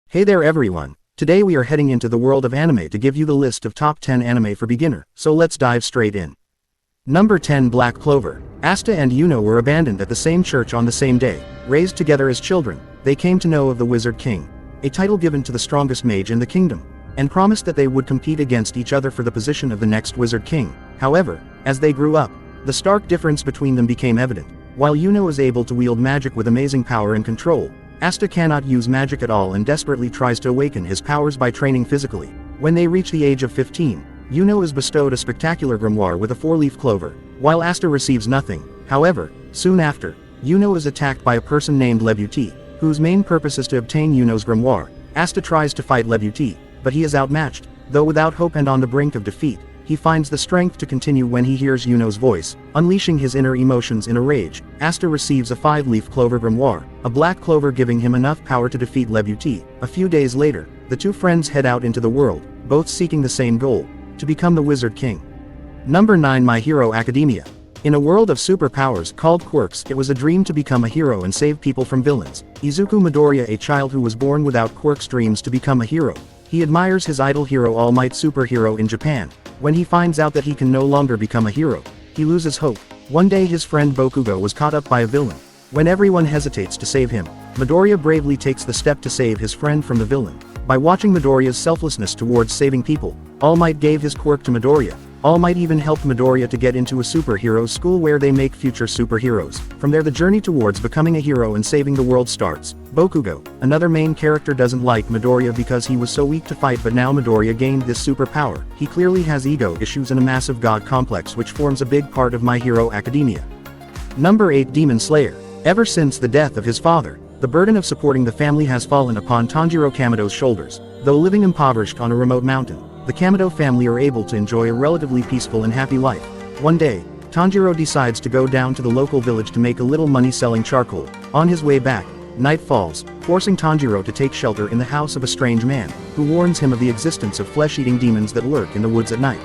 Hey there everyone, today we are heading into the world of anime to give you the list of top 10 anime for beginner, so let's dive straight in. Number 10 Black Clover. Asta and Yuno were abandoned at the same church on the same day. Raised together as children, they came to know of the Wizard King, a title given to the strongest mage in the kingdom, and promised that they would compete against each other for the position of the next Wizard King. However, as they grew up, the stark difference between them became evident. While Yuno is able to wield magic with amazing power and control, Asta cannot use magic at all and desperately tries to awaken his powers by training physically. When they reach the age of 15, Yuno is bestowed a spectacular grimoire with a 4-leaf clover, while Asta receives nothing. However, soon after, Yuno is attacked by a person named Lebuti, whose main purpose is to obtain Yuno's grimoire. Asta tries to fight Lebuti, but he is outmatched. Though without hope and on the brink of defeat, he finds the strength to continue when he hears Yuno's voice, unleashing his inner emotions in a rage. Asta receives a 5-leaf clover grimoire, a black clover giving him enough power to defeat Lebuti. A few days later, the two friends head out into the world, both seeking the same goal, to become the Wizard King. Number 9 My Hero Academia. In a world of superpowers called quirks, it was a dream to become a hero and save people from villains. Izuku Midoriya, a child who was born without quirks, dreams to become a hero. He admires his idol hero All Might superhero in Japan. When he finds out that he can no longer become a hero, he loses hope. One day his friend Bokugo was caught up by a villain. When everyone hesitates to save him, Midoriya bravely takes the step to save his friend from the villain. By watching Midoriya's selflessness towards saving people, All Might gave his quirk to Midoriya. All Might even helped Midoriya to get into a superhero school where they make future superheroes. From there the journey towards becoming a hero and saving the world starts. Bokugo, another main character, doesn't like Midoriya because he was so weak to fight, but now Midoriya gained this superpower. He clearly has ego issues and a massive god complex, which forms a big part of My Hero Academia. Number 8 Demon Slayer. Ever since the death of his father, the burden of supporting the family has fallen upon Tanjiro Kamado's shoulders. Though living impoverished on a remote mountain, the Kamado family are able to enjoy a relatively peaceful and happy life. One day, Tanjiro decides to go down to the local village to make a little money selling charcoal. On his way back, night falls, forcing Tanjiro to take shelter in the house of a strange man, who warns him of the existence of flesh-eating demons that lurk in the woods at night.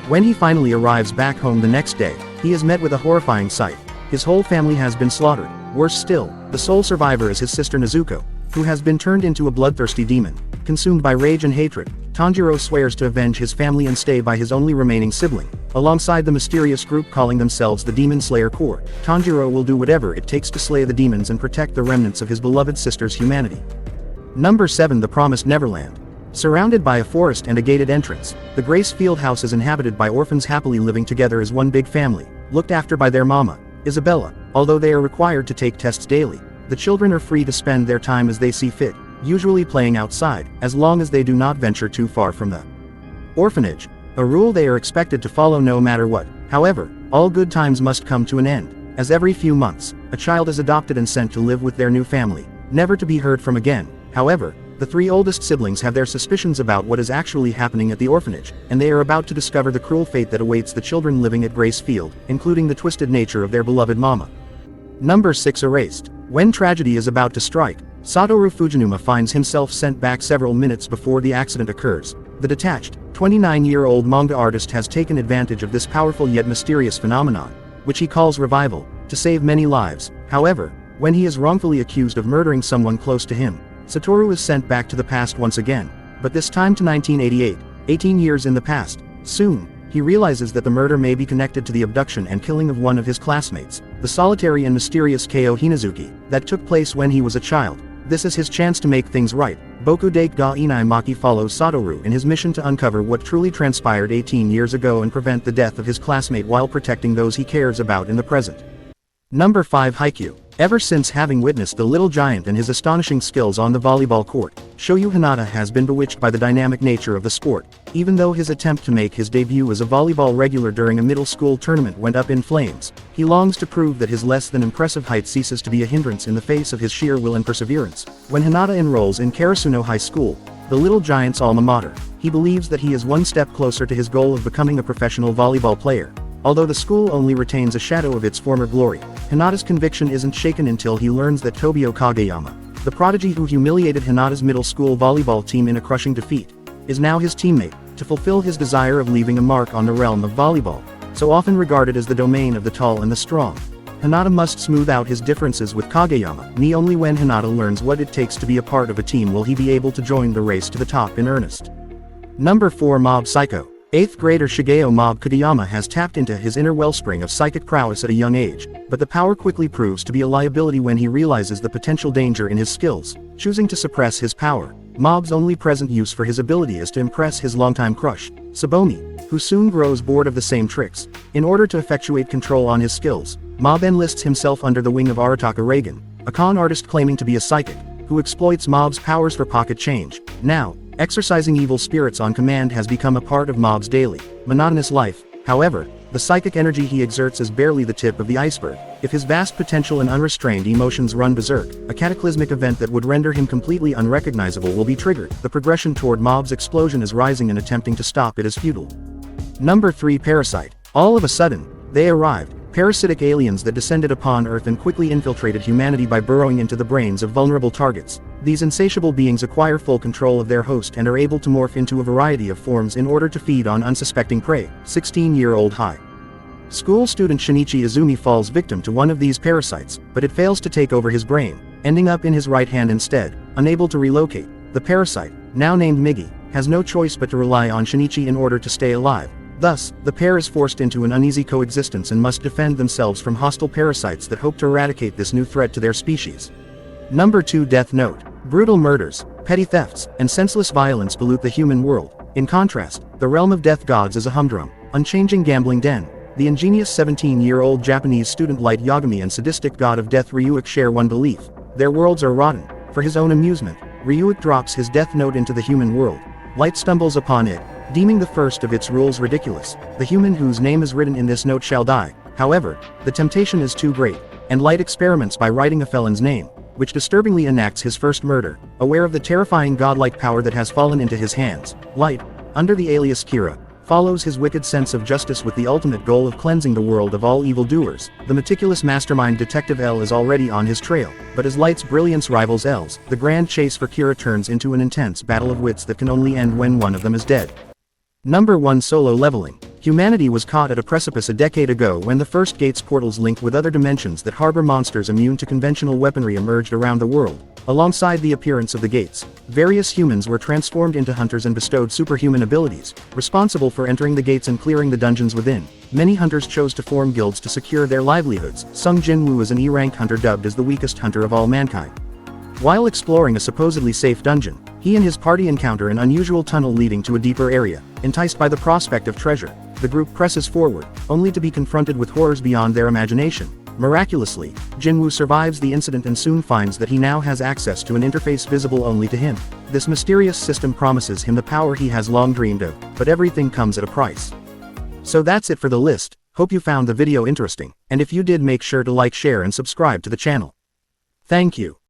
When he finally arrives back home the next day, he is met with a horrifying sight. His whole family has been slaughtered. Worse still, the sole survivor is his sister Nezuko, who has been turned into a bloodthirsty demon. Consumed by rage and hatred, Tanjiro swears to avenge his family and stay by his only remaining sibling. Alongside the mysterious group calling themselves the Demon Slayer Corps, Tanjiro will do whatever it takes to slay the demons and protect the remnants of his beloved sister's humanity. Number 7 The Promised Neverland. Surrounded by a forest and a gated entrance, the Grace Field House is inhabited by orphans happily living together as one big family, looked after by their mama, Isabella. Although they are required to take tests daily, the children are free to spend their time as they see fit, usually playing outside, as long as they do not venture too far from the orphanage, a rule they are expected to follow no matter what. However, all good times must come to an end, as every few months, a child is adopted and sent to live with their new family, never to be heard from again. However, the 3 oldest siblings have their suspicions about what is actually happening at the orphanage, and they are about to discover the cruel fate that awaits the children living at Grace Field, including the twisted nature of their beloved mama. Number 6 Erased. When tragedy is about to strike, Satoru Fujinuma finds himself sent back several minutes before the accident occurs. The detached, 29-year-old manga artist has taken advantage of this powerful yet mysterious phenomenon, which he calls revival, to save many lives. However, when he is wrongfully accused of murdering someone close to him, Satoru is sent back to the past once again, but this time to 1988, 18 years in the past. Soon, he realizes that the murder may be connected to the abduction and killing of one of his classmates, the solitary and mysterious Keiō Hinazuki, that took place when he was a child. This is his chance to make things right. Bokudake ga Inai Maki follows Satoru in his mission to uncover what truly transpired 18 years ago and prevent the death of his classmate while protecting those he cares about in the present. Number 5 Haikyuu. Ever since having witnessed the little giant and his astonishing skills on the volleyball court, Shoyu Hinata has been bewitched by the dynamic nature of the sport. Even though his attempt to make his debut as a volleyball regular during a middle school tournament went up in flames, he longs to prove that his less than impressive height ceases to be a hindrance in the face of his sheer will and perseverance. When Hinata enrolls in Karasuno High School, the little giant's alma mater, he believes that he is one step closer to his goal of becoming a professional volleyball player. Although the school only retains a shadow of its former glory, Hinata's conviction isn't shaken until he learns that Tobio Kageyama, the prodigy who humiliated Hinata's middle school volleyball team in a crushing defeat, is now his teammate. To fulfill his desire of leaving a mark on the realm of volleyball, so often regarded as the domain of the tall and the strong, Hinata must smooth out his differences with Kageyama. Only when Hinata learns what it takes to be a part of a team will he be able to join the race to the top in earnest. Number 4 Mob Psycho. 8th grader Shigeo Mob Kageyama has tapped into his inner wellspring of psychic prowess at a young age, but the power quickly proves to be a liability when he realizes the potential danger in his skills. Choosing to suppress his power, Mob's only present use for his ability is to impress his longtime crush, Sabomi, who soon grows bored of the same tricks. In order to effectuate control on his skills, Mob enlists himself under the wing of Arataka Reagan, a con artist claiming to be a psychic, who exploits Mob's powers for pocket change. Now, exercising evil spirits on command has become a part of Mob's daily, monotonous life. However, the psychic energy he exerts is barely the tip of the iceberg. If his vast potential and unrestrained emotions run berserk, a cataclysmic event that would render him completely unrecognizable will be triggered. The progression toward Mob's explosion is rising, and attempting to stop it is futile. Number 3 Parasite. All of a sudden, they arrived. Parasitic aliens that descended upon Earth and quickly infiltrated humanity by burrowing into the brains of vulnerable targets. These insatiable beings acquire full control of their host and are able to morph into a variety of forms in order to feed on unsuspecting prey. 16-year-old high school student Shinichi Izumi falls victim to one of these parasites, but it fails to take over his brain, ending up in his right hand instead. Unable to relocate, the parasite, now named Migi, has no choice but to rely on Shinichi in order to stay alive. Thus, the pair is forced into an uneasy coexistence and must defend themselves from hostile parasites that hope to eradicate this new threat to their species. Number 2 Death Note. Brutal murders, petty thefts, and senseless violence pollute the human world. In contrast, the realm of death gods is a humdrum, unchanging gambling den. The ingenious 17-year-old Japanese student Light Yagami and sadistic god of death Ryuik share one belief: their worlds are rotten. For his own amusement, Ryuik drops his death note into the human world. Light stumbles upon it, deeming the first of its rules ridiculous. The human whose name is written in this note shall die. However, the temptation is too great, and Light experiments by writing a felon's name, which disturbingly enacts his first murder. Aware of the terrifying godlike power that has fallen into his hands, Light, under the alias Kira, follows his wicked sense of justice with the ultimate goal of cleansing the world of all evildoers. The meticulous mastermind Detective L is already on his trail, but as Light's brilliance rivals L's, the grand chase for Kira turns into an intense battle of wits that can only end when one of them is dead. Number 1 Solo Leveling. Humanity was caught at a precipice a decade ago when the first gates portals linked with other dimensions that harbor monsters immune to conventional weaponry emerged around the world. Alongside the appearance of the gates, various humans were transformed into hunters and bestowed superhuman abilities, responsible for entering the gates and clearing the dungeons within. Many hunters chose to form guilds to secure their livelihoods. Sung Jinwoo is an E-rank hunter dubbed as the weakest hunter of all mankind. While exploring a supposedly safe dungeon, he and his party encounter an unusual tunnel leading to a deeper area. Enticed by the prospect of treasure, the group presses forward, only to be confronted with horrors beyond their imagination. Miraculously, Jinwoo survives the incident and soon finds that he now has access to an interface visible only to him. This mysterious system promises him the power he has long dreamed of, but everything comes at a price. So that's it for the list. Hope you found the video interesting, and if you did, make sure to like, share and subscribe to the channel. Thank you.